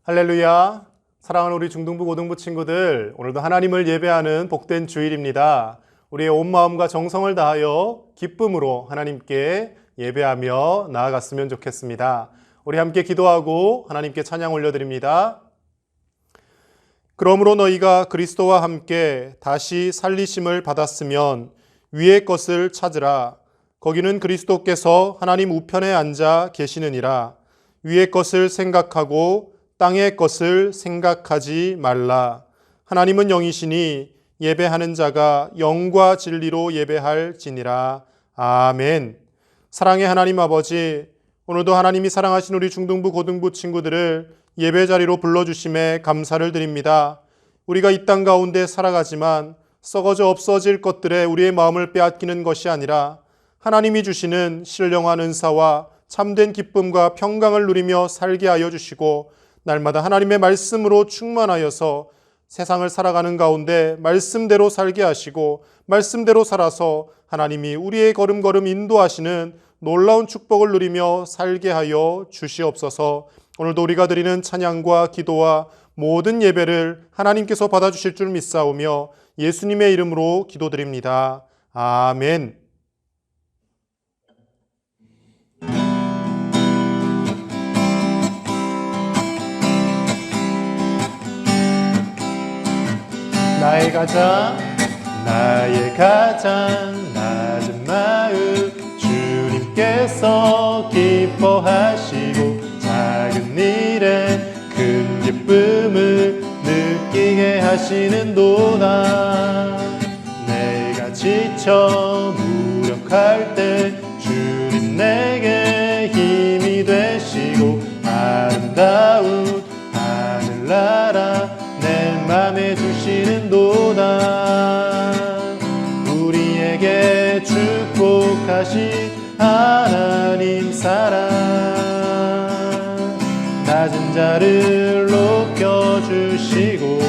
할렐루야. 사랑하는 우리 중등부 고등부 친구들, 오늘도 하나님을 예배하는 복된 주일입니다. 우리의 온 마음과 정성을 다하여 기쁨으로 하나님께 예배하며 나아갔으면 좋겠습니다. 우리 함께 기도하고 하나님께 찬양 올려드립니다. 그러므로 너희가 그리스도와 함께 다시 살리심을 받았으면 위의 것을 찾으라. 거기는 그리스도께서 하나님 우편에 앉아 계시느니라. 위의 것을 생각하고 땅의 것을 생각하지 말라. 하나님은 영이시니 예배하는 자가 영과 진리로 예배할지니라. 아멘. 사랑의 하나님 아버지, 오늘도 하나님이 사랑하신 우리 중등부 고등부 친구들을 예배 자리로 불러주심에 감사를 드립니다. 우리가 이 땅 가운데 살아가지만 썩어져 없어질 것들에 우리의 마음을 빼앗기는 것이 아니라 하나님이 주시는 신령한 은사와 참된 기쁨과 평강을 누리며 살게 하여 주시고, 날마다 하나님의 말씀으로 충만하여서 세상을 살아가는 가운데 말씀대로 살게 하시고 말씀대로 살아서 하나님이 우리의 걸음걸음 인도하시는 놀라운 축복을 누리며 살게 하여 주시옵소서. 오늘도 우리가 드리는 찬양과 기도와 모든 예배를 하나님께서 받아주실 줄 믿사오며 예수님의 이름으로 기도드립니다. 아멘. 나의 가장 낮은 마음 주님께서 기뻐하시고 작은 일에 큰 기쁨을 느끼게 하시는도다. 내가 지쳐 무력할 때 주님 내게 힘이 되시고 아름다운 하늘나라 내 맘에 두시는도다. 우리에게 축복하신 하나님 사랑, 낮은 자를 높여주시고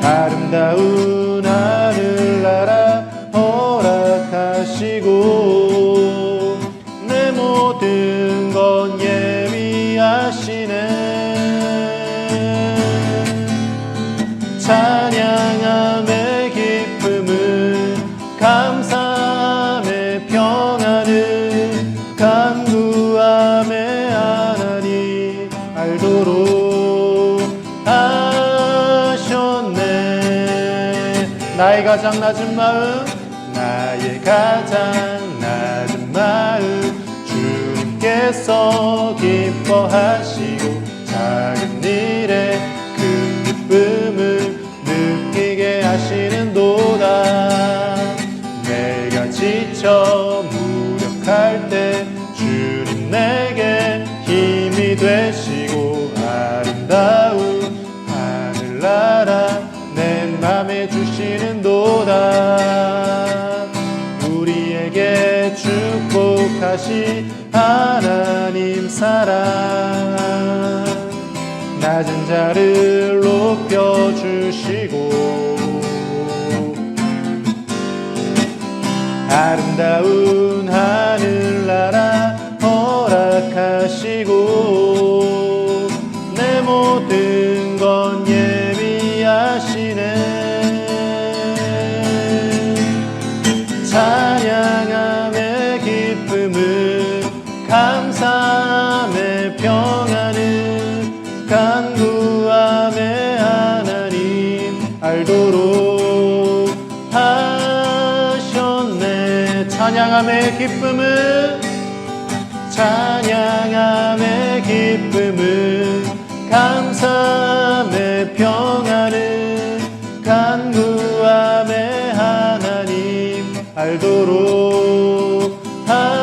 아름다운 하늘나라 허락하시고 내 모든 건 예비하시네. 찬양함의 기쁨은 감사함의 평안은 간구함의 하나님 알도록 하셨네. 나의 가장 낮은 마음 주님께서 기뻐하시고 작은 일에 큰 기쁨을 느끼게 하시는도다. 내가 지쳐 무력할 때 주님 내게 힘이 되시고 아름다운 하늘나라 내 맘에 주시는도다. 우리에게 축복하신 하나님 사랑, 낮은 자를 높여주시고 아름다운 하늘나라 허락하시고 내 모든 건 예비하시네. 찬양함의 기쁨은 감사함의 평안은 간구함의 하나님 알도록 하셨네. 찬양함의 기쁨은 감사함의 평안은 간구함의 하나님 알도록 하셨네.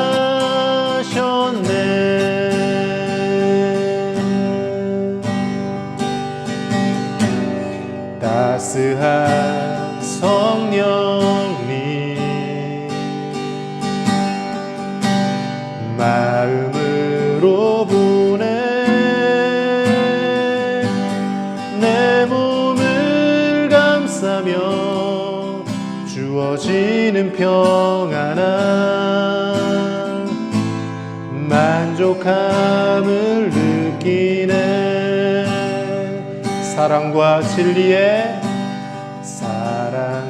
따스한 성령님 마음으로 보내 내 몸을 감싸며 주어지는 평안함 만족 거룩함을 느끼네. 사랑과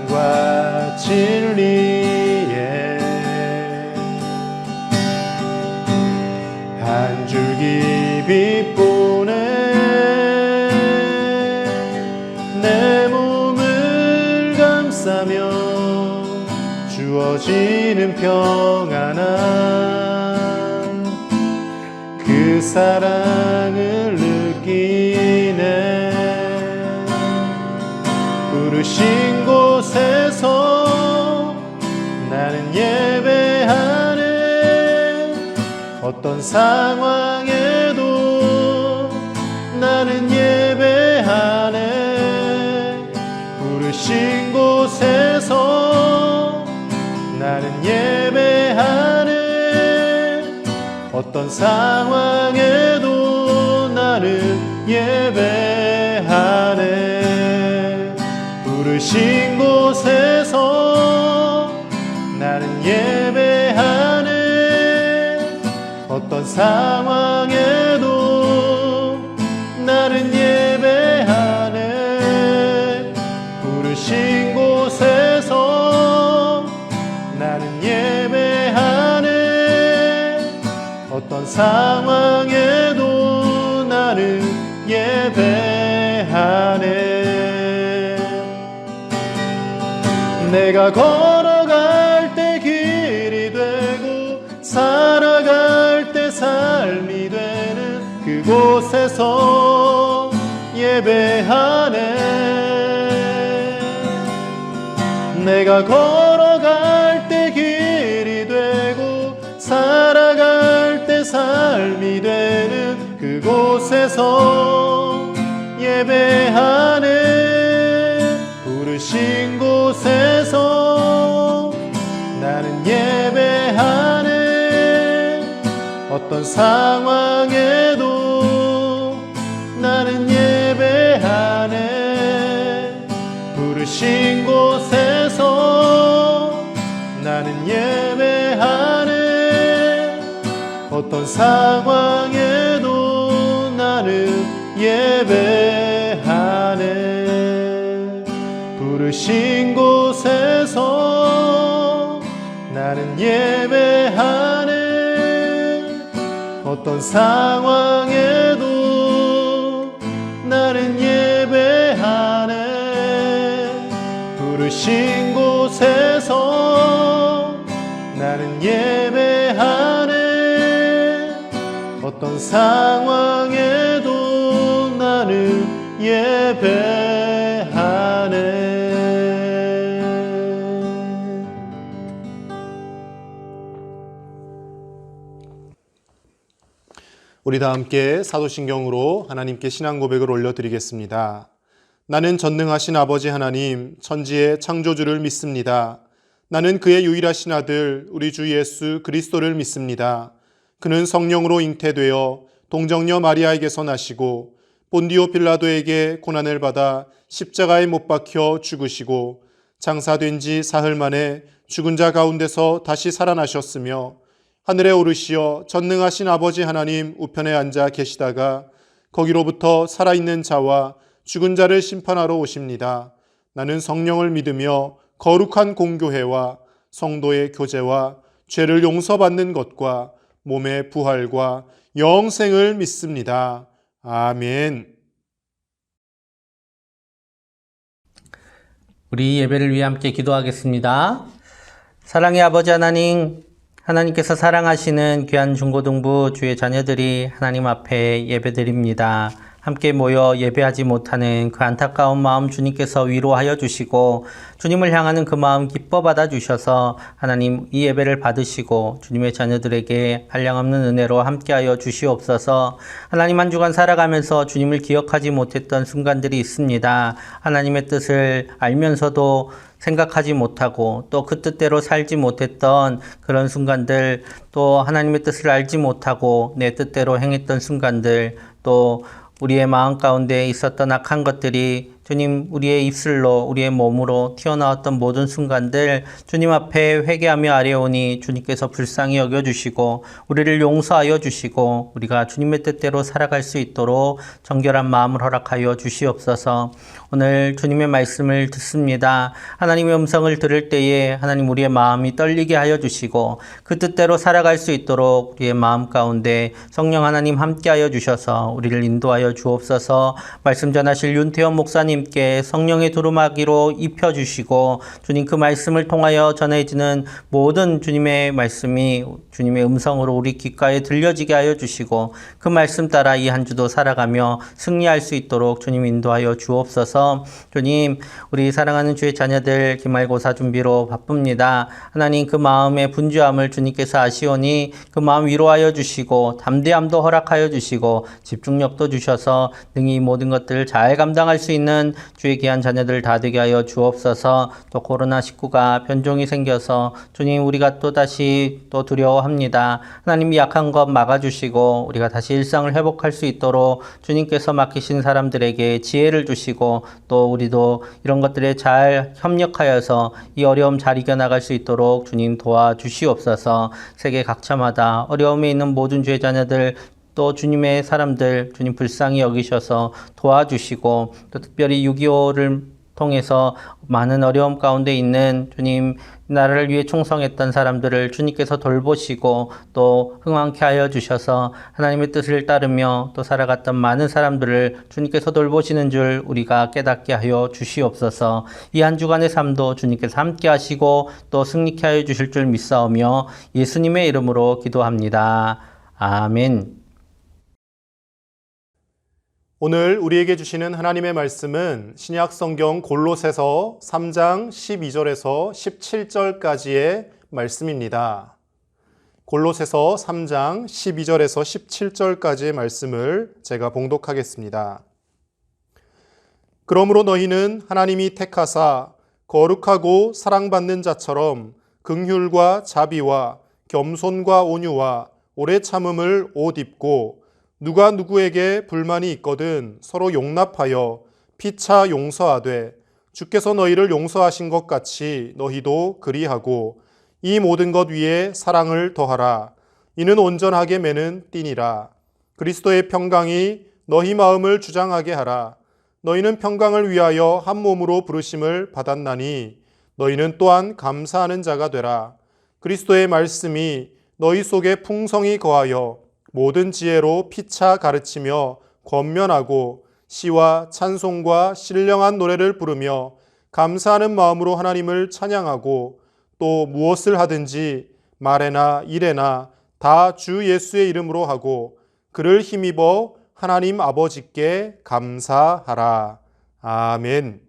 진리에 한 줄기 빛보네. 내 몸을 감싸며 주어지는 평안함, 그 사랑을 느끼네. 부르신 곳에서 나는 예배하네. 어떤 상황에도 나는 예배하네. 부르신 곳에서 나는 예배하네. 어떤 상황에도 나는 예배하네. 부르신 곳에서 나는 예배하네. 어떤 상황에도 나는 예배하네. 부르신 곳에서 나는 예배하네. 어떤 상황에도 나는 예배하네. 내가 걸어갈 때 길이 되고 살아갈 때 삶이 되는 그곳에서 예배하네. 내가 걸어갈 때 길이 되고 살아갈 때 삶이 되는 그곳에서 예배하네. 부르신 곳에서 나는 예배하네. 어떤 상황에도 나는 예배하네. 부르신 곳에서 나는 예배하네. 어떤 상황에도 나는 예배하네. 부르신 곳에서 나는 예배하네. 어떤 상황에도 나는 예배하네. 부르신 곳에서 나는 예배하네. 어떤 상황에도 나는 예배하네. 우리 다 함께 사도신경으로 하나님께 신앙 고백을 올려드리겠습니다. 나는 전능하신 아버지 하나님, 천지의 창조주를 믿습니다. 나는 그의 유일하신 아들 우리 주 예수 그리스도를 믿습니다. 그는 성령으로 잉태되어 동정녀 마리아에게서 나시고 본디오 빌라도에게 고난을 받아 십자가에 못 박혀 죽으시고 장사된 지 사흘 만에 죽은 자 가운데서 다시 살아나셨으며 하늘에 오르시어 전능하신 아버지 하나님 우편에 앉아 계시다가 거기로부터 살아있는 자와 죽은 자를 심판하러 오십니다. 나는 성령을 믿으며 거룩한 공교회와 성도의 교제와 죄를 용서받는 것과 몸의 부활과 영생을 믿습니다. 아멘. 우리 예배를 위해 함께 기도하겠습니다. 사랑의 아버지 하나님, 하나님께서 사랑하시는 귀한 중고등부 주의 자녀들이 하나님 앞에 예배드립니다. 함께 모여 예배하지 못하는 그 안타까운 마음 주님께서 위로하여 주시고 주님을 향하는 그 마음 기뻐 받아 주셔서 하나님 이 예배를 받으시고 주님의 자녀들에게 한량없는 은혜로 함께하여 주시옵소서. 하나님 한 주간 살아가면서 주님을 기억하지 못했던 순간들이 있습니다. 하나님의 뜻을 알면서도 생각하지 못하고 또 그 뜻대로 살지 못했던 그런 순간들, 또 하나님의 뜻을 알지 못하고 내 뜻대로 행했던 순간들, 또 우리의 마음 가운데 있었던 악한 것들이 주님 우리의 입술로 우리의 몸으로 튀어나왔던 모든 순간들 주님 앞에 회개하며 아뢰오니 주님께서 불쌍히 여겨주시고 우리를 용서하여 주시고 우리가 주님의 뜻대로 살아갈 수 있도록 정결한 마음을 허락하여 주시옵소서. 오늘 주님의 말씀을 듣습니다. 하나님의 음성을 들을 때에 하나님 우리의 마음이 떨리게 하여 주시고 그 뜻대로 살아갈 수 있도록 우리의 마음 가운데 성령 하나님 함께하여 주셔서 우리를 인도하여 주옵소서. 말씀 전하실 윤태원 목사님께 성령의 두루마기로 입혀주시고 주님 그 말씀을 통하여 전해지는 모든 주님의 말씀이 주님의 음성으로 우리 귓가에 들려지게 하여 주시고 그 말씀 따라 이 한 주도 살아가며 승리할 수 있도록 주님 인도하여 주옵소서. 주님 우리 사랑하는 주의 자녀들 기말고사 준비로 바쁩니다. 하나님 그 마음의 분주함을 주님께서 아시오니 그 마음 위로하여 주시고 담대함도 허락하여 주시고 집중력도 주셔서 능히 모든 것들을 잘 감당할 수 있는 주의 귀한 자녀들 다 되게 하여 주옵소서. 또 코로나19가 변종이 생겨서 주님 우리가 또다시 또 두려워합니다. 하나님이 약한 것 막아주시고 우리가 다시 일상을 회복할 수 있도록 주님께서 맡기신 사람들에게 지혜를 주시고 또 우리도 이런 것들에 잘 협력하여서 이 어려움 잘 이겨나갈 수 있도록 주님 도와주시옵소서. 세계 각처마다 어려움에 있는 모든 주의 자녀들 또 주님의 사람들 주님 불쌍히 여기셔서 도와주시고 또 특별히 6.25를 통해서 많은 어려움 가운데 있는 주님 나라를 위해 충성했던 사람들을 주님께서 돌보시고 또 흥왕케 하여 주셔서 하나님의 뜻을 따르며 또 살아갔던 많은 사람들을 주님께서 돌보시는 줄 우리가 깨닫게 하여 주시옵소서. 이 한 주간의 삶도 주님께서 함께 하시고 또 승리케 하여 주실 줄 믿사오며 예수님의 이름으로 기도합니다. 아멘. 오늘 우리에게 주시는 하나님의 말씀은 신약 성경 골로새서 3장 12절에서 17절까지의 말씀입니다. 골로새서 3장 12절에서 17절까지의 말씀을 제가 봉독하겠습니다. 그러므로 너희는 하나님이 택하사 거룩하고 사랑받는 자처럼 긍휼과 자비와 겸손과 온유와 오래 참음을 옷 입고 누가 누구에게 불만이 있거든 서로 용납하여 피차 용서하되 주께서 너희를 용서하신 것 같이 너희도 그리하고 이 모든 것 위에 사랑을 더하라. 이는 온전하게 매는 띠니라. 그리스도의 평강이 너희 마음을 주장하게 하라. 너희는 평강을 위하여 한 몸으로 부르심을 받았나니 너희는 또한 감사하는 자가 되라. 그리스도의 말씀이 너희 속에 풍성히 거하여 모든 지혜로 피차 가르치며 권면하고 시와 찬송과 신령한 노래를 부르며 감사하는 마음으로 하나님을 찬양하고 또 무엇을 하든지 말에나 일에나 다 주 예수의 이름으로 하고 그를 힘입어 하나님 아버지께 감사하라. 아멘.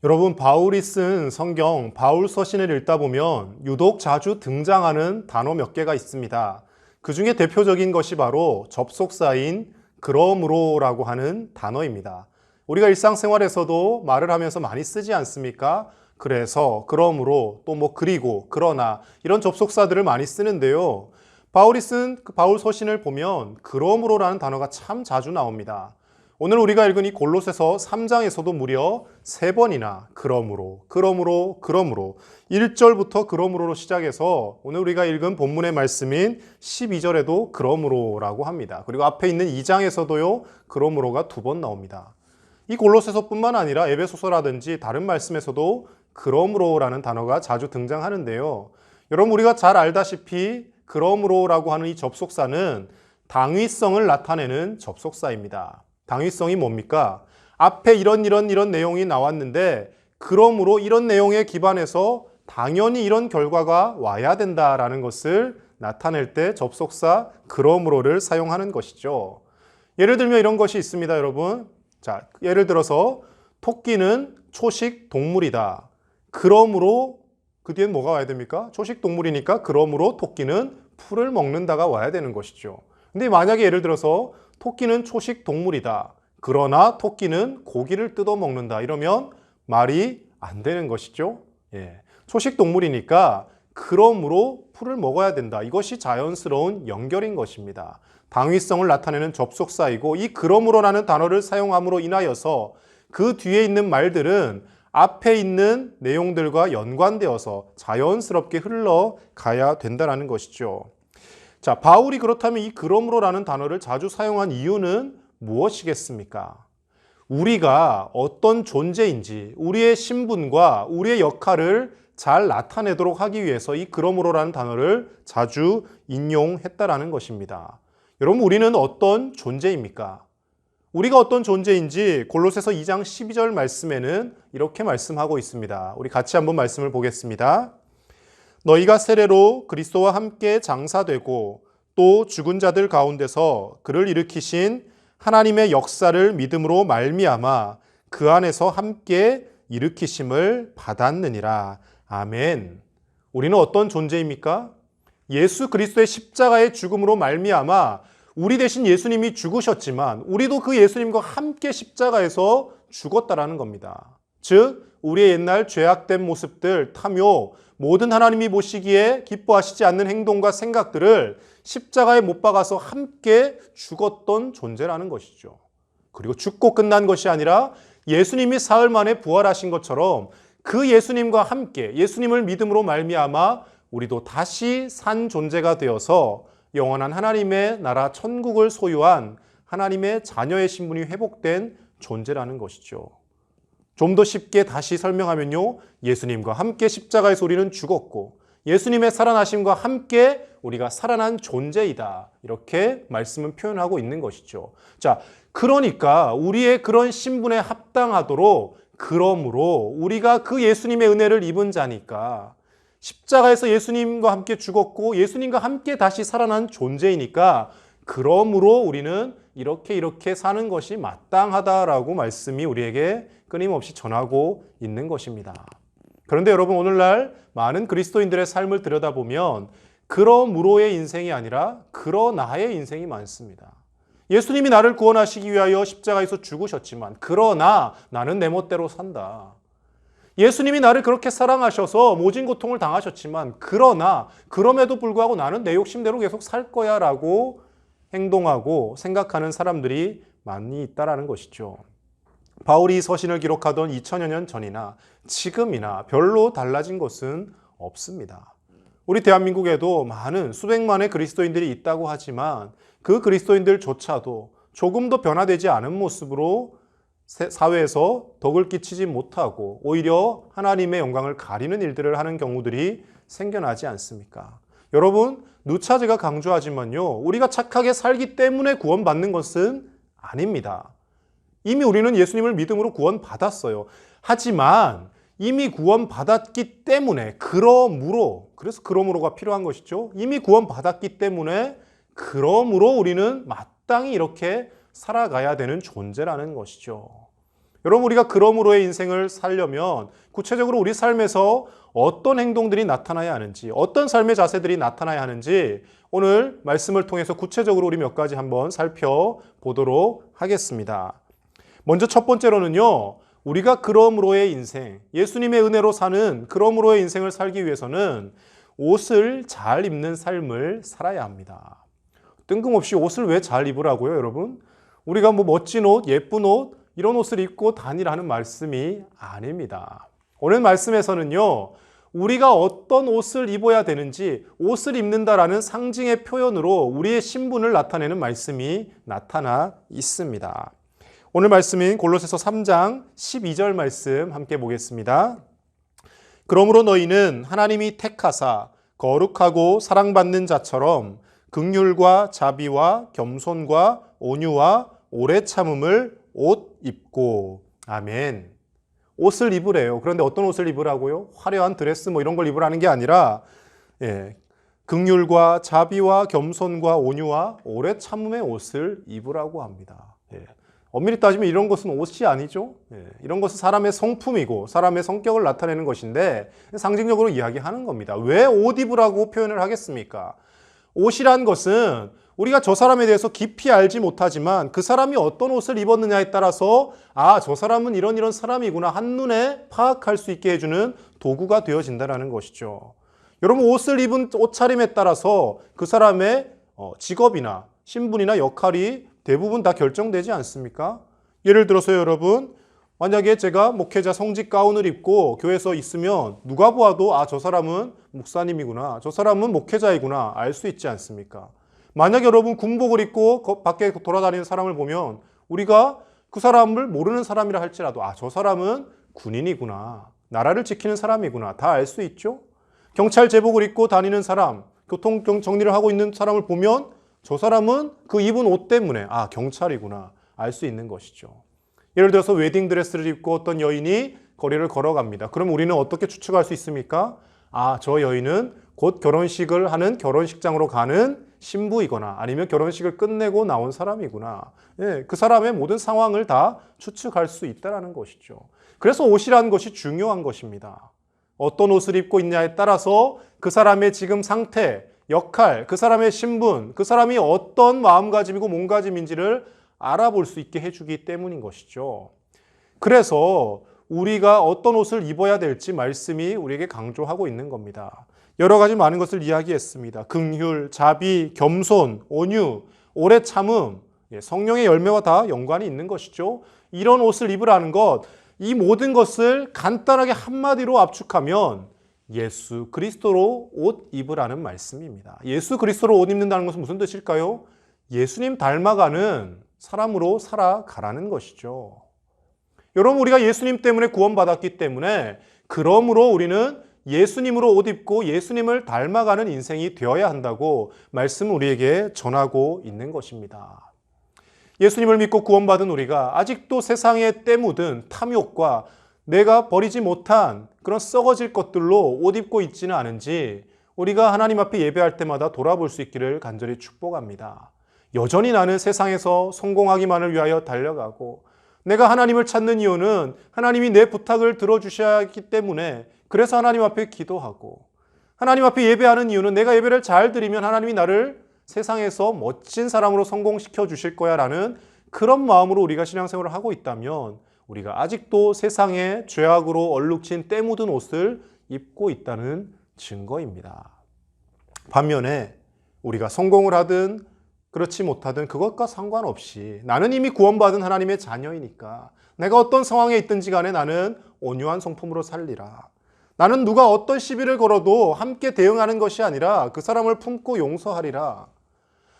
여러분, 바울이 쓴 성경 바울 서신을 읽다 보면 유독 자주 등장하는 단어 몇 개가 있습니다. 그 중에 대표적인 것이 바로 접속사인 그러므로라고 하는 단어입니다. 우리가 일상생활에서도 말을 하면서 많이 쓰지 않습니까? 그래서, 그러므로, 또 그리고, 그러나 이런 접속사들을 많이 쓰는데요. 바울이 쓴 그 바울 서신을 보면 그러므로라는 단어가 참 자주 나옵니다. 오늘 우리가 읽은 이 골로새서 3장에서도 무려 3번이나 그러므로 1절부터 그러므로로 시작해서 오늘 우리가 읽은 본문의 말씀인 12절에도 그러므로라고 합니다. 그리고 앞에 있는 2장에서도요 그러므로가 2번 나옵니다. 이 골로새서뿐만 아니라 에베소서라든지 다른 말씀에서도 그러므로라는 단어가 자주 등장하는데요. 여러분 우리가 잘 알다시피 그러므로라고 하는 이 접속사는 당위성을 나타내는 접속사입니다. 당위성이 뭡니까? 앞에 이런 내용이 나왔는데 그러므로 이런 내용에 기반해서 당연히 이런 결과가 와야 된다라는 것을 나타낼 때 접속사 그러므로를 사용하는 것이죠. 예를 들면 이런 것이 있습니다, 여러분. 자, 예를 들어서 토끼는 초식 동물이다. 그러므로 그 뒤엔 뭐가 와야 됩니까? 초식 동물이니까 그러므로 토끼는 풀을 먹는다가 와야 되는 것이죠. 근데 만약에 예를 들어서 토끼는 초식 동물이다. 그러나 토끼는 고기를 뜯어 먹는다. 이러면 말이 안 되는 것이죠. 예. 초식 동물이니까 그러므로 풀을 먹어야 된다. 이것이 자연스러운 연결인 것입니다. 당위성을 나타내는 접속사이고, 이 그러므로라는 단어를 사용함으로 인하여서 그 뒤에 있는 말들은 앞에 있는 내용들과 연관되어서 자연스럽게 흘러가야 된다는 것이죠. 자, 바울이 그렇다면 이 그러므로라는 단어를 자주 사용한 이유는 무엇이겠습니까? 우리가 어떤 존재인지, 우리의 신분과 우리의 역할을 잘 나타내도록 하기 위해서 이 그러므로라는 단어를 자주 인용했다라는 것입니다. 여러분, 우리는 어떤 존재입니까? 우리가 어떤 존재인지 골로새서 2장 12절 말씀에는 이렇게 말씀하고 있습니다. 우리 같이 한번 말씀을 보겠습니다. 너희가 세례로 그리스도와 함께 장사되고 또 죽은 자들 가운데서 그를 일으키신 하나님의 역사를 믿음으로 말미암아 그 안에서 함께 일으키심을 받았느니라. 아멘. 우리는 어떤 존재입니까? 예수 그리스도의 십자가의 죽음으로 말미암아 우리 대신 예수님이 죽으셨지만 우리도 그 예수님과 함께 십자가에서 죽었다라는 겁니다. 즉 우리의 옛날 죄악된 모습들, 탐욕, 모든 하나님이 보시기에 기뻐하시지 않는 행동과 생각들을 십자가에 못 박아서 함께 죽었던 존재라는 것이죠. 그리고 죽고 끝난 것이 아니라 예수님이 사흘 만에 부활하신 것처럼 그 예수님과 함께 예수님을 믿음으로 말미암아 우리도 다시 산 존재가 되어서 영원한 하나님의 나라 천국을 소유한 하나님의 자녀의 신분이 회복된 존재라는 것이죠. 좀 더 쉽게 다시 설명하면요, 예수님과 함께 십자가에서 우리는 죽었고 예수님의 살아나심과 함께 우리가 살아난 존재이다, 이렇게 말씀은 표현하고 있는 것이죠. 자, 그러니까 우리의 그런 신분에 합당하도록, 그러므로 우리가 그 예수님의 은혜를 입은 자니까, 십자가에서 예수님과 함께 죽었고 예수님과 함께 다시 살아난 존재이니까, 그러므로 우리는 이렇게 사는 것이 마땅하다라고 말씀이 우리에게 끊임없이 전하고 있는 것입니다. 그런데 여러분, 오늘날 많은 그리스도인들의 삶을 들여다보면 그러므로의 인생이 아니라 그러나의 인생이 많습니다. 예수님이 나를 구원하시기 위하여 십자가에서 죽으셨지만 그러나 나는 내 멋대로 산다. 예수님이 나를 그렇게 사랑하셔서 모진 고통을 당하셨지만 그러나 그럼에도 불구하고 나는 내 욕심대로 계속 살 거야 라고 행동하고 생각하는 사람들이 많이 있다는 것이죠. 바울이 서신을 기록하던 2000여 년 전이나 지금이나 별로 달라진 것은 없습니다. 우리 대한민국에도 많은 수백만의 그리스도인들이 있다고 하지만 그 그리스도인들조차도 조금도 변화되지 않은 모습으로 사회에서 덕을 끼치지 못하고 오히려 하나님의 영광을 가리는 일들을 하는 경우들이 생겨나지 않습니까? 여러분, 누차 제가 강조하지만요, 우리가 착하게 살기 때문에 구원받는 것은 아닙니다. 이미 우리는 예수님을 믿음으로 구원받았어요. 하지만 이미 구원받았기 때문에, 그래서 그러므로가 필요한 것이죠. 이미 구원받았기 때문에 그러므로 우리는 마땅히 이렇게 살아가야 되는 존재라는 것이죠. 여러분, 우리가 그러므로의 인생을 살려면 구체적으로 우리 삶에서 어떤 행동들이 나타나야 하는지, 어떤 삶의 자세들이 나타나야 하는지 오늘 말씀을 통해서 구체적으로 우리 몇 가지 한번 살펴보도록 하겠습니다. 먼저 첫 번째로는요, 우리가 그러므로의 인생, 예수님의 은혜로 사는 그러므로의 인생을 살기 위해서는 옷을 잘 입는 삶을 살아야 합니다. 뜬금없이 옷을 왜 잘 입으라고요, 여러분? 우리가 멋진 옷, 예쁜 옷, 이런 옷을 입고 다니라는 말씀이 아닙니다. 오늘 말씀에서는요, 우리가 어떤 옷을 입어야 되는지, 옷을 입는다라는 상징의 표현으로 우리의 신분을 나타내는 말씀이 나타나 있습니다. 오늘 말씀인 골로새서 3장 12절 말씀 함께 보겠습니다. 그러므로 너희는 하나님이 택하사 거룩하고 사랑받는 자처럼 긍휼과 자비와 겸손과 온유와 오래 참음을 옷 입고. 아멘. 옷을 입으래요. 그런데 어떤 옷을 입으라고요? 화려한 드레스 이런 걸 입으라는 게 아니라 긍휼과 자비와 겸손과 온유와 오래 참음의 옷을 입으라고 합니다. 엄밀히 따지면 이런 것은 옷이 아니죠. 이런 것은 사람의 성품이고 사람의 성격을 나타내는 것인데 상징적으로 이야기하는 겁니다. 왜 옷 입으라고 표현을 하겠습니까? 옷이란 것은 우리가 저 사람에 대해서 깊이 알지 못하지만 그 사람이 어떤 옷을 입었느냐에 따라서 저 사람은 이런 사람이구나 한눈에 파악할 수 있게 해주는 도구가 되어진다는 것이죠. 여러분, 옷을 입은 옷차림에 따라서 그 사람의 직업이나 신분이나 역할이 대부분 다 결정되지 않습니까? 예를 들어서 여러분, 만약에 제가 목회자 성직 가운을 입고 교회에서 있으면 누가 보아도 저 사람은 목사님이구나, 저 사람은 목회자이구나 알 수 있지 않습니까? 만약 여러분 군복을 입고 밖에 돌아다니는 사람을 보면 우리가 그 사람을 모르는 사람이라 할지라도 저 사람은 군인이구나, 나라를 지키는 사람이구나 다 알 수 있죠? 경찰 제복을 입고 다니는 사람, 교통 정리를 하고 있는 사람을 보면 저 사람은 그 입은 옷 때문에 경찰이구나 알 수 있는 것이죠. 예를 들어서 웨딩드레스를 입고 어떤 여인이 거리를 걸어갑니다. 그럼 우리는 어떻게 추측할 수 있습니까? 저 여인은 곧 결혼식을 하는 결혼식장으로 가는 신부이거나 아니면 결혼식을 끝내고 나온 사람이구나. 그 사람의 모든 상황을 다 추측할 수 있다는 것이죠. 그래서 옷이라는 것이 중요한 것입니다. 어떤 옷을 입고 있냐에 따라서 그 사람의 지금 상태, 역할, 그 사람의 신분, 그 사람이 어떤 마음가짐이고 몸가짐인지를 알아볼 수 있게 해주기 때문인 것이죠. 그래서 우리가 어떤 옷을 입어야 될지 말씀이 우리에게 강조하고 있는 겁니다. 여러 가지 많은 것을 이야기했습니다. 긍휼, 자비, 겸손, 온유, 오래 참음, 성령의 열매와 다 연관이 있는 것이죠. 이런 옷을 입으라는 것, 이 모든 것을 간단하게 한마디로 압축하면 예수 그리스도로 옷 입으라는 말씀입니다. 예수 그리스도로 옷 입는다는 것은 무슨 뜻일까요? 예수님 닮아가는 사람으로 살아가라는 것이죠. 여러분, 우리가 예수님 때문에 구원받았기 때문에 그러므로 우리는 예수님으로 옷 입고 예수님을 닮아가는 인생이 되어야 한다고 말씀을 우리에게 전하고 있는 것입니다. 예수님을 믿고 구원받은 우리가 아직도 세상에 때묻은 탐욕과 내가 버리지 못한 그런 썩어질 것들로 옷 입고 있지는 않은지 우리가 하나님 앞에 예배할 때마다 돌아볼 수 있기를 간절히 축복합니다. 여전히 나는 세상에서 성공하기만을 위하여 달려가고 내가 하나님을 찾는 이유는 하나님이 내 부탁을 들어주셔야 하기 때문에 그래서 하나님 앞에 기도하고 하나님 앞에 예배하는 이유는 내가 예배를 잘 드리면 하나님이 나를 세상에서 멋진 사람으로 성공시켜 주실 거야 라는 그런 마음으로 우리가 신앙생활을 하고 있다면 우리가 아직도 세상에 죄악으로 얼룩진 때 묻은 옷을 입고 있다는 증거입니다. 반면에 우리가 성공을 하든 그렇지 못하든 그것과 상관없이 나는 이미 구원받은 하나님의 자녀이니까 내가 어떤 상황에 있든지 간에 나는 온유한 성품으로 살리라. 나는 누가 어떤 시비를 걸어도 함께 대응하는 것이 아니라 그 사람을 품고 용서하리라.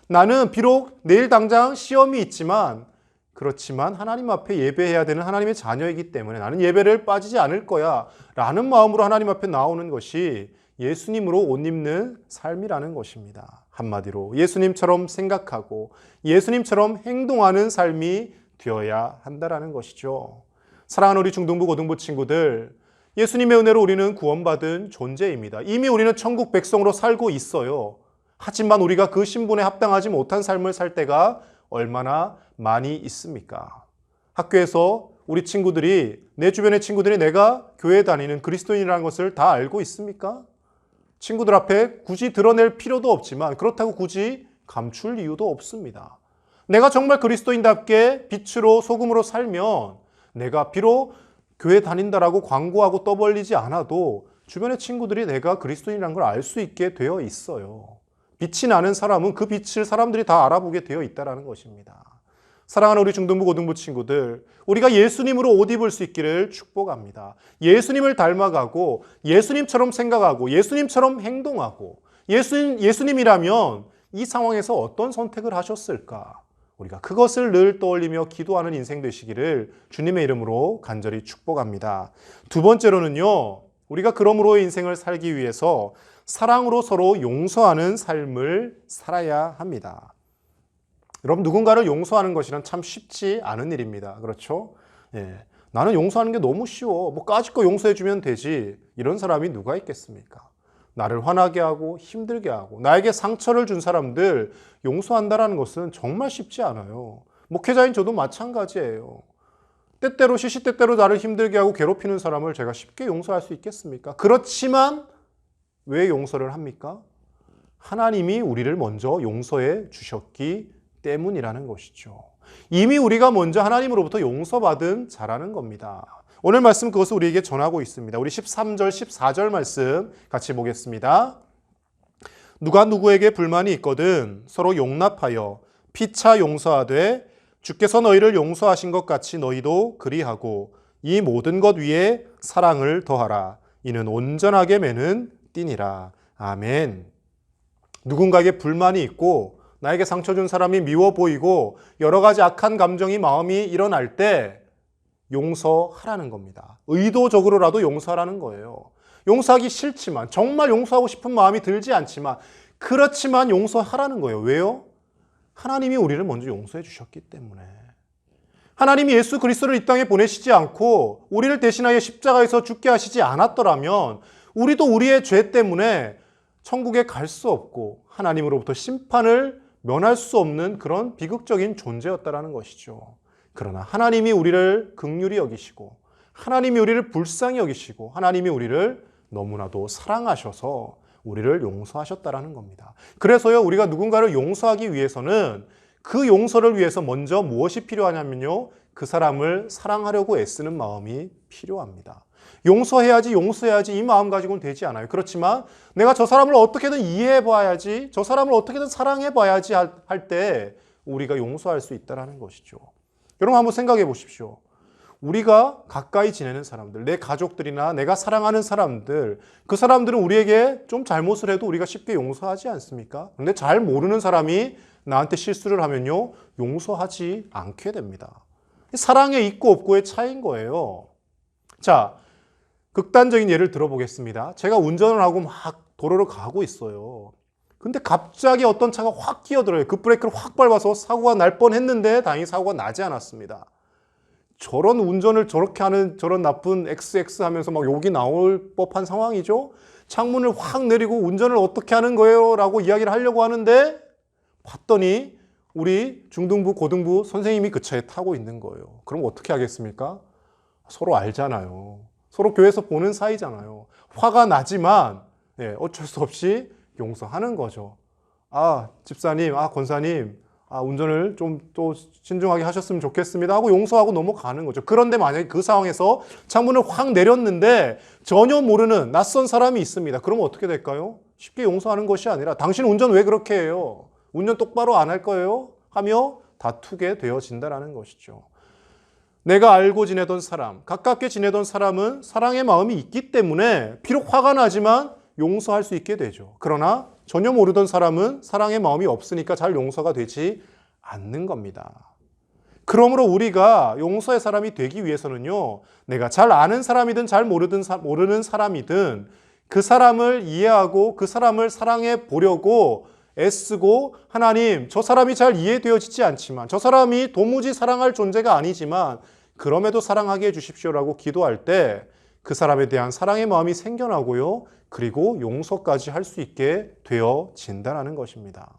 나는 비록 내일 당장 시험이 있지만 그렇지만 하나님 앞에 예배해야 되는 하나님의 자녀이기 때문에 나는 예배를 빠지지 않을 거야 라는 마음으로 하나님 앞에 나오는 것이 예수님으로 옷 입는 삶이라는 것입니다. 한마디로 예수님처럼 생각하고 예수님처럼 행동하는 삶이 되어야 한다는 것이죠. 사랑하는 우리 중등부 고등부 친구들, 예수님의 은혜로 우리는 구원받은 존재입니다. 이미 우리는 천국 백성으로 살고 있어요. 하지만 우리가 그 신분에 합당하지 못한 삶을 살 때가 얼마나 많이 있습니까? 학교에서 우리 친구들이, 내 주변의 친구들이 내가 교회 다니는 그리스도인이라는 것을 다 알고 있습니까? 친구들 앞에 굳이 드러낼 필요도 없지만 그렇다고 굳이 감출 이유도 없습니다. 내가 정말 그리스도인답게 빛으로 소금으로 살면 내가 비록 교회 다닌다라고 광고하고 떠벌리지 않아도 주변의 친구들이 내가 그리스도인이라는 걸 알 수 있게 되어 있어요. 빛이 나는 사람은 그 빛을 사람들이 다 알아보게 되어 있다는 것입니다. 사랑하는 우리 중등부 고등부 친구들, 우리가 예수님으로 옷 입을 수 있기를 축복합니다. 예수님을 닮아가고 예수님처럼 생각하고 예수님처럼 행동하고 예수님이라면 이 상황에서 어떤 선택을 하셨을까? 우리가 그것을 늘 떠올리며 기도하는 인생 되시기를 주님의 이름으로 간절히 축복합니다. 두 번째로는요, 우리가 그러므로의 인생을 살기 위해서 사랑으로 서로 용서하는 삶을 살아야 합니다. 여러분, 누군가를 용서하는 것이란 참 쉽지 않은 일입니다. 그렇죠? 나는 용서하는 게 너무 쉬워. 뭐 까짓거 용서해주면 되지. 이런 사람이 누가 있겠습니까? 나를 화나게 하고 힘들게 하고 나에게 상처를 준 사람들 용서한다는 것은 정말 쉽지 않아요. 목회자인 저도 마찬가지예요. 때때로 시시때때로 나를 힘들게 하고 괴롭히는 사람을 제가 쉽게 용서할 수 있겠습니까? 그렇지만 왜 용서를 합니까? 하나님이 우리를 먼저 용서해 주셨기 때문이라는 것이죠. 이미 우리가 먼저 하나님으로부터 용서받은 자라는 겁니다. 오늘 말씀 그것을 우리에게 전하고 있습니다. 우리 13절, 14절 말씀 같이 보겠습니다. 누가 누구에게 불만이 있거든 서로 용납하여 피차 용서하되 주께서 너희를 용서하신 것 같이 너희도 그리하고 이 모든 것 위에 사랑을 더하라. 이는 온전하게 매는 띠니라. 아멘. 누군가에게 불만이 있고 나에게 상처 준 사람이 미워 보이고 여러 가지 악한 감정이 마음이 일어날 때 용서하라는 겁니다. 의도적으로라도 용서하라는 거예요. 용서하기 싫지만, 정말 용서하고 싶은 마음이 들지 않지만, 그렇지만 용서하라는 거예요. 왜요? 하나님이 우리를 먼저 용서해 주셨기 때문에. 하나님이 예수 그리스도를 이 땅에 보내시지 않고 우리를 대신하여 십자가에서 죽게 하시지 않았더라면 우리도 우리의 죄 때문에 천국에 갈 수 없고 하나님으로부터 심판을 면할 수 없는 그런 비극적인 존재였다라는 것이죠. 그러나 하나님이 우리를 긍휼히 여기시고 하나님이 우리를 불쌍히 여기시고 하나님이 우리를 너무나도 사랑하셔서 우리를 용서하셨다라는 겁니다. 그래서요, 우리가 누군가를 용서하기 위해서는 그 용서를 위해서 먼저 무엇이 필요하냐면요, 그 사람을 사랑하려고 애쓰는 마음이 필요합니다. 용서해야지 이 마음 가지고는 되지 않아요. 그렇지만 내가 저 사람을 어떻게든 이해해봐야지, 저 사람을 어떻게든 사랑해봐야지 할 때 우리가 용서할 수 있다는 것이죠. 여러분 한번 생각해 보십시오. 우리가 가까이 지내는 사람들, 내 가족들이나 내가 사랑하는 사람들, 그 사람들은 우리에게 좀 잘못을 해도 우리가 쉽게 용서하지 않습니까? 근데 잘 모르는 사람이 나한테 실수를 하면요, 용서하지 않게 됩니다. 사랑에 있고 없고의 차이인 거예요. 자, 극단적인 예를 들어보겠습니다. 제가 운전을 하고 막 도로를 가고 있어요. 근데 갑자기 어떤 차가 확 끼어들어요. 급브레이크를 확 밟아서 사고가 날 뻔했는데 다행히 사고가 나지 않았습니다. 저런 운전을 저렇게 하는 저런 나쁜 XX 하면서 막 욕이 나올 법한 상황이죠. 창문을 확 내리고 운전을 어떻게 하는 거예요? 라고 이야기를 하려고 하는데 봤더니 우리 중등부, 고등부 선생님이 그 차에 타고 있는 거예요. 그럼 어떻게 하겠습니까? 서로 알잖아요. 서로 교회에서 보는 사이잖아요. 화가 나지만 어쩔 수 없이 용서하는 거죠. 아, 집사님, 아, 권사님, 아, 운전을 좀 또 신중하게 하셨으면 좋겠습니다 하고 용서하고 넘어가는 거죠. 그런데 만약에 그 상황에서 창문을 확 내렸는데 전혀 모르는 낯선 사람이 있습니다. 그러면 어떻게 될까요? 쉽게 용서하는 것이 아니라 당신 운전 왜 그렇게 해요? 운전 똑바로 안 할 거예요? 하며 다투게 되어진다는 것이죠. 내가 알고 지내던 사람, 가깝게 지내던 사람은 사랑의 마음이 있기 때문에 비록 화가 나지만 용서할 수 있게 되죠. 그러나 전혀 모르던 사람은 사랑의 마음이 없으니까 잘 용서가 되지 않는 겁니다. 그러므로 우리가 용서의 사람이 되기 위해서는요, 내가 잘 아는 사람이든 잘 모르는 사람이든 그 사람을 이해하고 그 사람을 사랑해 보려고 애쓰고, 하나님, 저 사람이 잘 이해되어지지 않지만, 저 사람이 도무지 사랑할 존재가 아니지만 그럼에도 사랑하게 해주십시오라고 기도할 때 그 사람에 대한 사랑의 마음이 생겨나고요, 그리고 용서까지 할 수 있게 되어진다는 것입니다.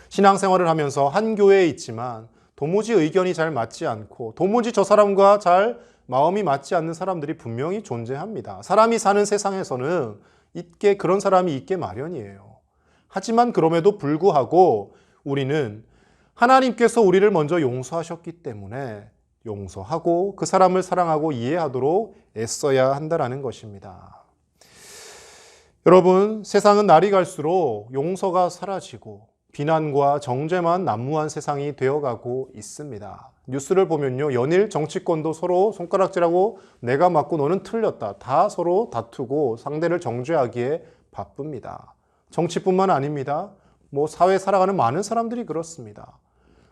신앙생활을 하면서 한 교회에 있지만 도무지 의견이 잘 맞지 않고 도무지 저 사람과 잘 마음이 맞지 않는 사람들이 분명히 존재합니다. 사람이 사는 세상에서는 그런 사람이 있게 마련이에요. 하지만 그럼에도 불구하고 우리는 하나님께서 우리를 먼저 용서하셨기 때문에 용서하고 그 사람을 사랑하고 이해하도록 애써야 한다는 것입니다. 여러분, 세상은 날이 갈수록 용서가 사라지고 비난과 정죄만 난무한 세상이 되어가고 있습니다. 뉴스를 보면요, 연일 정치권도 서로 손가락질하고 내가 맞고 너는 틀렸다, 다 서로 다투고 상대를 정죄하기에 바쁩니다. 정치뿐만 아닙니다. 사회 살아가는 많은 사람들이 그렇습니다.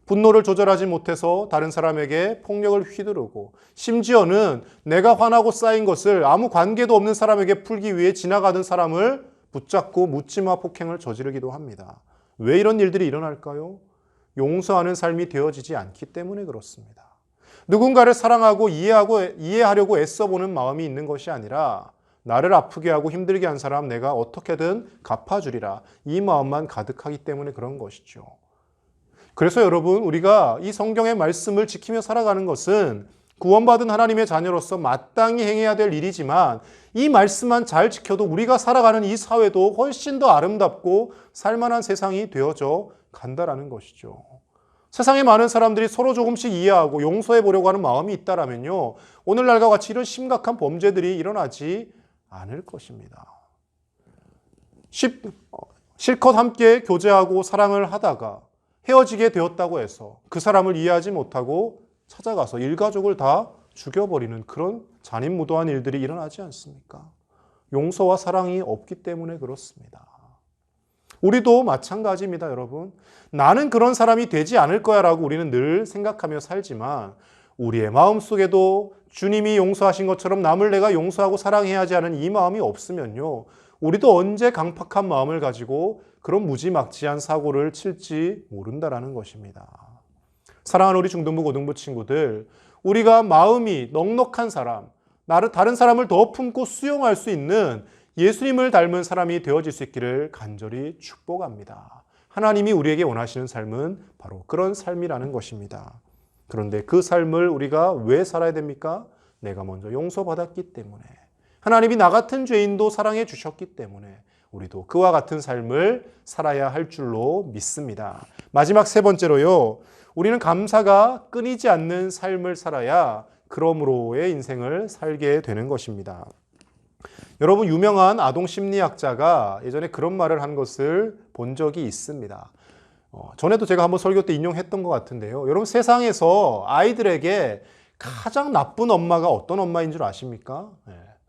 분노를 조절하지 못해서 다른 사람에게 폭력을 휘두르고, 심지어는 내가 화나고 쌓인 것을 아무 관계도 없는 사람에게 풀기 위해 지나가던 사람을 붙잡고 묻지마 폭행을 저지르기도 합니다. 왜 이런 일들이 일어날까요? 용서하는 삶이 되어지지 않기 때문에 그렇습니다. 누군가를 사랑하고 이해하려고 애써보는 마음이 있는 것이 아니라 나를 아프게 하고 힘들게 한 사람 내가 어떻게든 갚아주리라, 이 마음만 가득하기 때문에 그런 것이죠. 그래서 여러분, 우리가 이 성경의 말씀을 지키며 살아가는 것은 구원받은 하나님의 자녀로서 마땅히 행해야 될 일이지만, 이 말씀만 잘 지켜도 우리가 살아가는 이 사회도 훨씬 더 아름답고 살만한 세상이 되어져 간다라는 것이죠. 세상에 많은 사람들이 서로 조금씩 이해하고 용서해 보려고 하는 마음이 있다라면요, 오늘날과 같이 이런 심각한 범죄들이 일어나지 않을 것입니다. 실컷 함께 교제하고 사랑을 하다가 헤어지게 되었다고 해서 그 사람을 이해하지 못하고 찾아가서 일가족을 다 죽여버리는 그런 잔인무도한 일들이 일어나지 않습니까? 용서와 사랑이 없기 때문에 그렇습니다. 우리도 마찬가지입니다, 여러분. 나는 그런 사람이 되지 않을 거야 라고 우리는 늘 생각하며 살지만 우리의 마음속에도 주님이 용서하신 것처럼 남을 내가 용서하고 사랑해야지 하는 이 마음이 없으면요, 우리도 언제 강팍한 마음을 가지고 그런 무지막지한 사고를 칠지 모른다라는 것입니다. 사랑하는 우리 중등부, 고등부 친구들, 우리가 마음이 넉넉한 사람, 다른 사람을 더 품고 수용할 수 있는 예수님을 닮은 사람이 되어질 수 있기를 간절히 축복합니다. 하나님이 우리에게 원하시는 삶은 바로 그런 삶이라는 것입니다. 그런데 그 삶을 우리가 왜 살아야 됩니까? 내가 먼저 용서받았기 때문에, 하나님이 나 같은 죄인도 사랑해 주셨기 때문에 우리도 그와 같은 삶을 살아야 할 줄로 믿습니다. 마지막 세 번째로요, 우리는 감사가 끊이지 않는 삶을 살아야 그러므로의 인생을 살게 되는 것입니다. 여러분, 유명한 아동 심리학자가 예전에 그런 말을 한 것을 본 적이 있습니다. 전에도 제가 한번 설교 때 인용했던 것 같은데요. 여러분, 세상에서 아이들에게 가장 나쁜 엄마가 어떤 엄마인 줄 아십니까?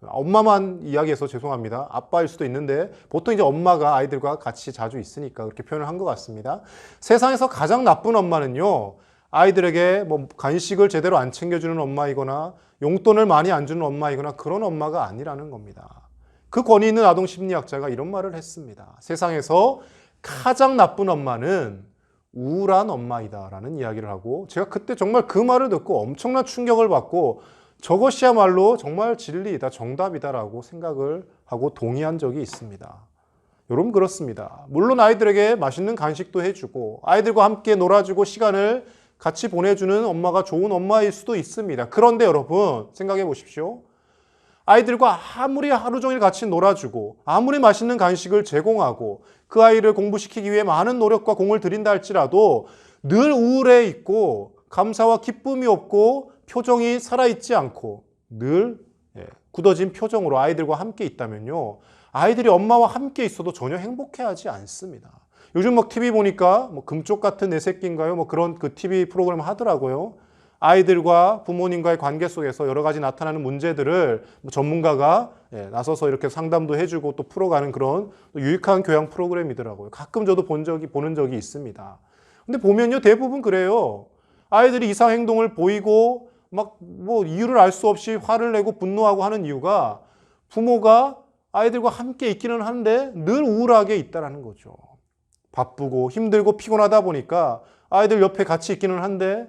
엄마만 이야기해서 죄송합니다. 아빠일 수도 있는데 보통 이제 엄마가 아이들과 같이 자주 있으니까 그렇게 표현을 한 것 같습니다. 세상에서 가장 나쁜 엄마는요, 아이들에게 뭐 간식을 제대로 안 챙겨주는 엄마이거나 용돈을 많이 안 주는 엄마이거나 그런 엄마가 아니라는 겁니다. 그 권위 있는 아동 심리학자가 이런 말을 했습니다. 세상에서 가장 나쁜 엄마는 우울한 엄마이다라는 이야기를 하고, 제가 그때 정말 그 말을 듣고 엄청난 충격을 받고 저것이야말로 정말 진리이다, 정답이다라고 생각을 하고 동의한 적이 있습니다. 여러분, 그렇습니다. 물론 아이들에게 맛있는 간식도 해주고 아이들과 함께 놀아주고 시간을 같이 보내주는 엄마가 좋은 엄마일 수도 있습니다. 그런데 여러분, 생각해 보십시오. 아이들과 아무리 하루 종일 같이 놀아주고 아무리 맛있는 간식을 제공하고 그 아이를 공부시키기 위해 많은 노력과 공을 들인다 할지라도 늘 우울해 있고 감사와 기쁨이 없고 표정이 살아있지 않고 늘 굳어진 표정으로 아이들과 함께 있다면요, 아이들이 엄마와 함께 있어도 전혀 행복해하지 않습니다. 요즘 막 TV 보니까 뭐 금쪽 같은 내 새끼인가요? 뭐 그런 그 TV 프로그램 하더라고요. 아이들과 부모님과의 관계 속에서 여러 가지 나타나는 문제들을 전문가가 나서서 이렇게 상담도 해주고 또 풀어가는 그런 유익한 교양 프로그램이더라고요. 가끔 저도 보는 적이 있습니다. 근데 보면요, 대부분 그래요. 아이들이 이상 행동을 보이고 막 뭐 이유를 알 수 없이 화를 내고 분노하고 하는 이유가 부모가 아이들과 함께 있기는 한데 늘 우울하게 있다는 거죠. 바쁘고 힘들고 피곤하다 보니까 아이들 옆에 같이 있기는 한데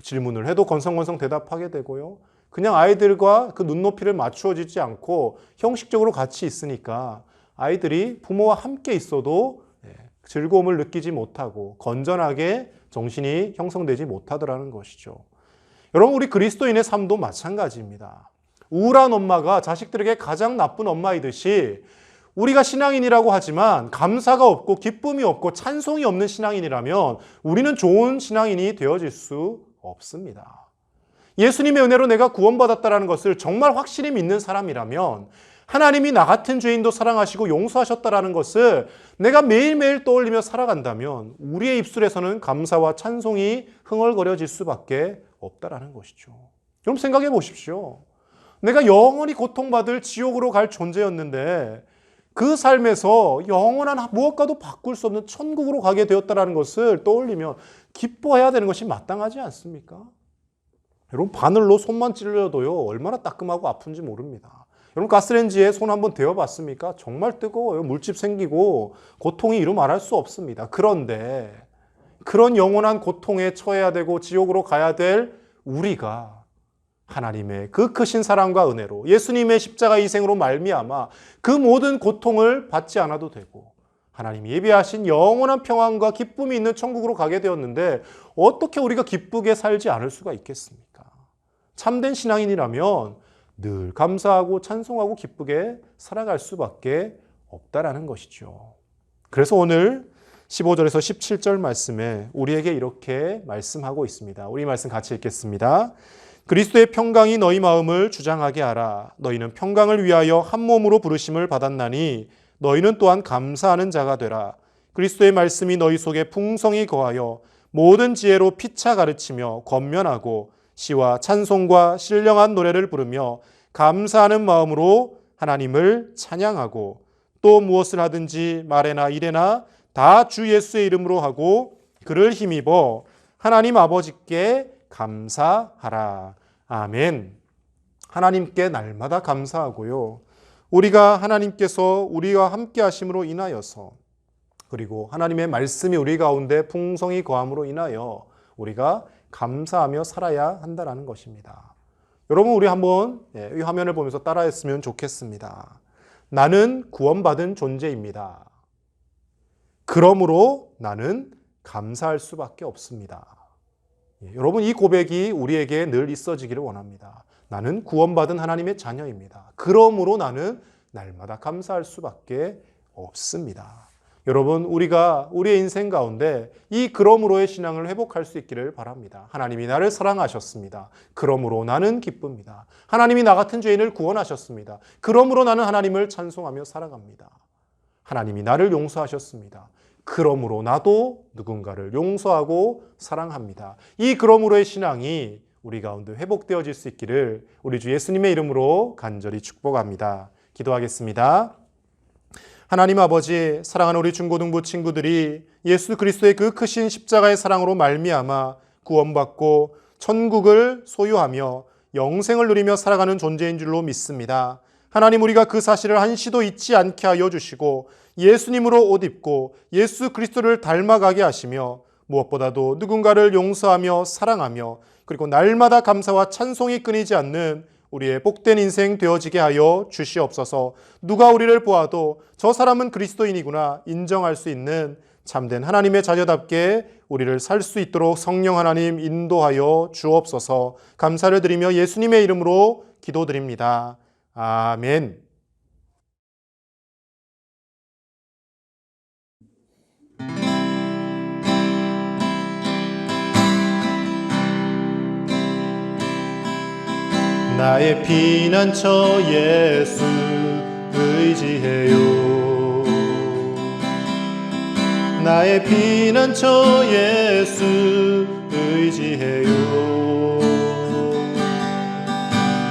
질문을 해도 건성건성 대답하게 되고요. 그냥 아이들과 그 눈높이를 맞추어지지 않고 형식적으로 같이 있으니까 아이들이 부모와 함께 있어도 즐거움을 느끼지 못하고 건전하게 정신이 형성되지 못하더라는 것이죠. 여러분, 우리 그리스도인의 삶도 마찬가지입니다. 우울한 엄마가 자식들에게 가장 나쁜 엄마이듯이 우리가 신앙인이라고 하지만 감사가 없고 기쁨이 없고 찬송이 없는 신앙인이라면 우리는 좋은 신앙인이 되어질 수 없습니다. 예수님의 은혜로 내가 구원받았다는 것을 정말 확실히 믿는 사람이라면, 하나님이 나 같은 죄인도 사랑하시고 용서하셨다는 것을 내가 매일매일 떠올리며 살아간다면 우리의 입술에서는 감사와 찬송이 흥얼거려질 수밖에 없다라는 것이죠. 여러분, 생각해 보십시오. 내가 영원히 고통받을 지옥으로 갈 존재였는데 그 삶에서 영원한 무엇과도 바꿀 수 없는 천국으로 가게 되었다는 것을 떠올리며 기뻐해야 되는 것이 마땅하지 않습니까? 여러분, 바늘로 손만 찔러도요, 얼마나 따끔하고 아픈지 모릅니다. 여러분, 가스레인지에 손 한번 데워봤습니까? 정말 뜨거워요. 물집 생기고 고통이 이루 말할 수 없습니다. 그런데 그런 영원한 고통에 처해야 되고 지옥으로 가야 될 우리가 하나님의 그 크신 사랑과 은혜로 예수님의 십자가 희생으로 말미암아 그 모든 고통을 받지 않아도 되고 하나님이 예비하신 영원한 평안과 기쁨이 있는 천국으로 가게 되었는데 어떻게 우리가 기쁘게 살지 않을 수가 있겠습니까? 참된 신앙인이라면 늘 감사하고 찬송하고 기쁘게 살아갈 수밖에 없다라는 것이죠. 그래서 오늘 15절에서 17절 말씀에 우리에게 이렇게 말씀하고 있습니다. 우리 말씀 같이 읽겠습니다. 그리스도의 평강이 너희 마음을 주장하게 하라. 너희는 평강을 위하여 한 몸으로 부르심을 받았나니 너희는 또한 감사하는 자가 되라. 그리스도의 말씀이 너희 속에 풍성히 거하여 모든 지혜로 피차 가르치며 권면하고 시와 찬송과 신령한 노래를 부르며 감사하는 마음으로 하나님을 찬양하고 또 무엇을 하든지 말에나 일에나 다 주 예수의 이름으로 하고 그를 힘입어 하나님 아버지께 감사하라. 아멘. 하나님께 날마다 감사하고요. 우리가 하나님께서 우리와 함께 하심으로 인하여서 그리고 하나님의 말씀이 우리 가운데 풍성히 거함으로 인하여 우리가 감사하며 살아야 한다는 것입니다. 여러분 우리 한번 이 화면을 보면서 따라했으면 좋겠습니다. 나는 구원받은 존재입니다. 그러므로 나는 감사할 수밖에 없습니다. 여러분 이 고백이 우리에게 늘 있어지기를 원합니다. 나는 구원받은 하나님의 자녀입니다. 그러므로 나는 날마다 감사할 수밖에 없습니다. 여러분 우리가 우리의 인생 가운데 이 그러므로의 신앙을 회복할 수 있기를 바랍니다. 하나님이 나를 사랑하셨습니다. 그러므로 나는 기쁩니다. 하나님이 나 같은 죄인을 구원하셨습니다. 그러므로 나는 하나님을 찬송하며 살아갑니다. 하나님이 나를 용서하셨습니다. 그러므로 나도 누군가를 용서하고 사랑합니다. 이 그러므로의 신앙이 우리 가운데 회복되어질 수 있기를 우리 주 예수님의 이름으로 간절히 축복합니다. 기도하겠습니다. 하나님 아버지, 사랑하는 우리 중고등부 친구들이 예수 그리스도의 그 크신 십자가의 사랑으로 말미암아 구원받고 천국을 소유하며 영생을 누리며 살아가는 존재인 줄로 믿습니다. 하나님 우리가 그 사실을 한시도 잊지 않게 하여 주시고 예수님으로 옷 입고 예수 그리스도를 닮아가게 하시며 무엇보다도 누군가를 용서하며 사랑하며 그리고 날마다 감사와 찬송이 끊이지 않는 우리의 복된 인생 되어지게 하여 주시옵소서. 누가 우리를 보아도 저 사람은 그리스도인이구나 인정할 수 있는 참된 하나님의 자녀답게 우리를 살 수 있도록 성령 하나님 인도하여 주옵소서. 감사를 드리며 예수님의 이름으로 기도드립니다. 아멘. 나의 피난처 예수 의지해요. 나의 피난처 예수 의지해요.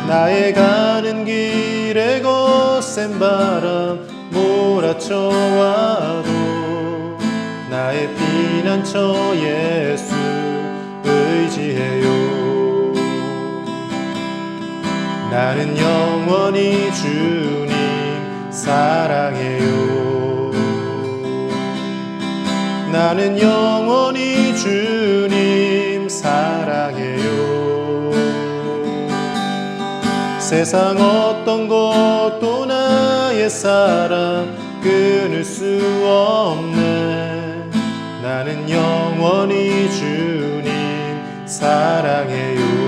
나의 가는 길에 거센 바람 몰아쳐와도 나의 피난처 예수 의지해요. 나는 영원히 주님 사랑해요. 나는 영원히 주님 사랑해요. 세상 어떤 것도 나의 사랑 끊을 수 없네. 나는 영원히 주님 사랑해요.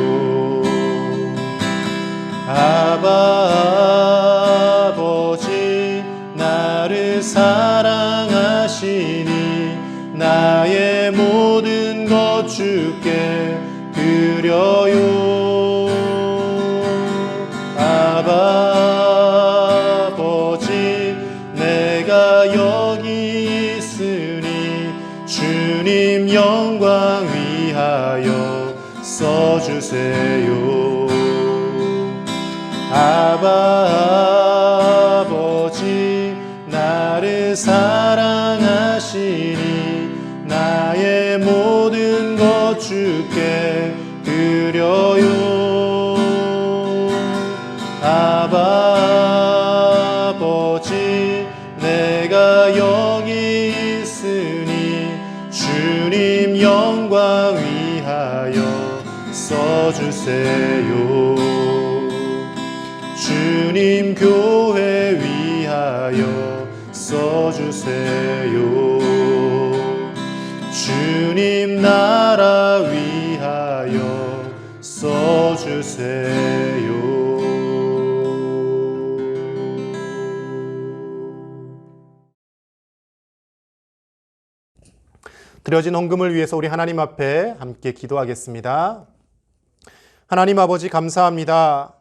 아바 아버지 나를 사랑하시니 나의 모든 것 주께 드려요. 아바 아버지 내가 여기 있으니 주님 영광 위하여 써주세요. 아바 아버지 나를 사랑하시니 나의 모든 것 주께 드려요. 아바 아버지 내가 여기 있으니 주님 영광 위하여 써주세요. 주님 교회 위하여 써주세요. 주님 나라 위하여 써주세요. 드려진 헌금을 위해서 우리 하나님 앞에 함께 기도하겠습니다. 하나님 아버지 감사합니다.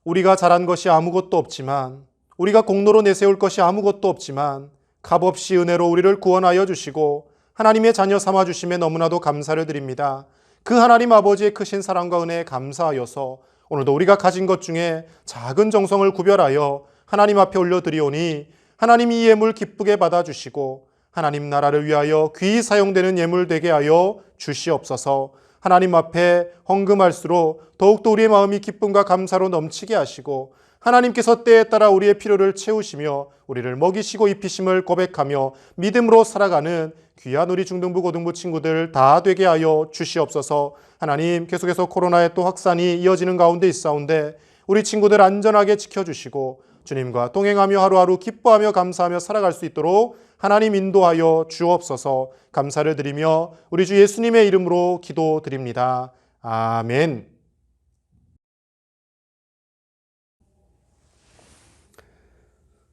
우리가 잘한 것이 아무것도 없지만, 우리가 공로로 내세울 것이 아무것도 없지만 값없이 은혜로 우리를 구원하여 주시고 하나님의 자녀 삼아 주심에 너무나도 감사를 드립니다. 그 하나님 아버지의 크신 사랑과 은혜에 감사하여서 오늘도 우리가 가진 것 중에 작은 정성을 구별하여 하나님 앞에 올려드리오니 하나님이 이 예물 기쁘게 받아주시고 하나님 나라를 위하여 귀히 사용되는 예물 되게 하여 주시옵소서. 하나님 앞에 헌금할수록 더욱더 우리의 마음이 기쁨과 감사로 넘치게 하시고 하나님께서 때에 따라 우리의 필요를 채우시며 우리를 먹이시고 입히심을 고백하며 믿음으로 살아가는 귀한 우리 중등부 고등부 친구들 다 되게 하여 주시옵소서. 하나님, 계속해서 코로나의 또 확산이 이어지는 가운데 있사온데 우리 친구들 안전하게 지켜주시고 주님과 동행하며 하루하루 기뻐하며 감사하며 살아갈 수 있도록 하나님 인도하여 주옵소서. 감사를 드리며 우리 주 예수님의 이름으로 기도드립니다. 아멘.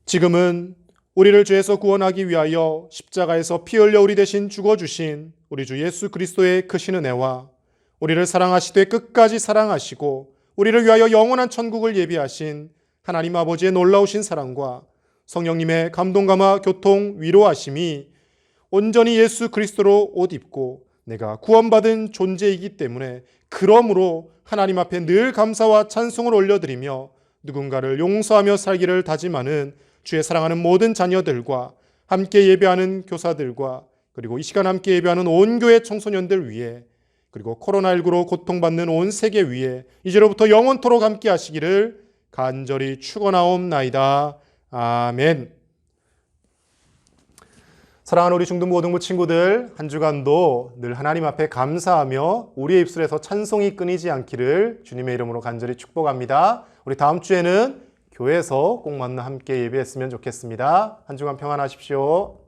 지금은 우리를 죄에서 구원하기 위하여 십자가에서 피 흘려 우리 대신 죽어주신 우리 주 예수 그리스도의 크신 은혜와 우리를 사랑하시되 끝까지 사랑하시고 우리를 위하여 영원한 천국을 예비하신 하나님 아버지의 놀라우신 사랑과 성령님의 감동감화 교통 위로하심이 온전히 예수 그리스도로 옷 입고 내가 구원받은 존재이기 때문에 그러므로 하나님 앞에 늘 감사와 찬송을 올려드리며 누군가를 용서하며 살기를 다짐하는 주의 사랑하는 모든 자녀들과 함께 예배하는 교사들과 그리고 이 시간 함께 예배하는 온 교회 청소년들 위해 그리고 코로나19로 고통받는 온 세계 위에 이제로부터 영원토록 함께 하시기를 간절히 축원하옵나이다. 아멘. 사랑하는 우리 중등부 고등부 친구들, 한 주간도 늘 하나님 앞에 감사하며 우리의 입술에서 찬송이 끊이지 않기를 주님의 이름으로 간절히 축복합니다. 우리 다음 주에는 교회에서 꼭 만나 함께 예배했으면 좋겠습니다. 한 주간 평안하십시오.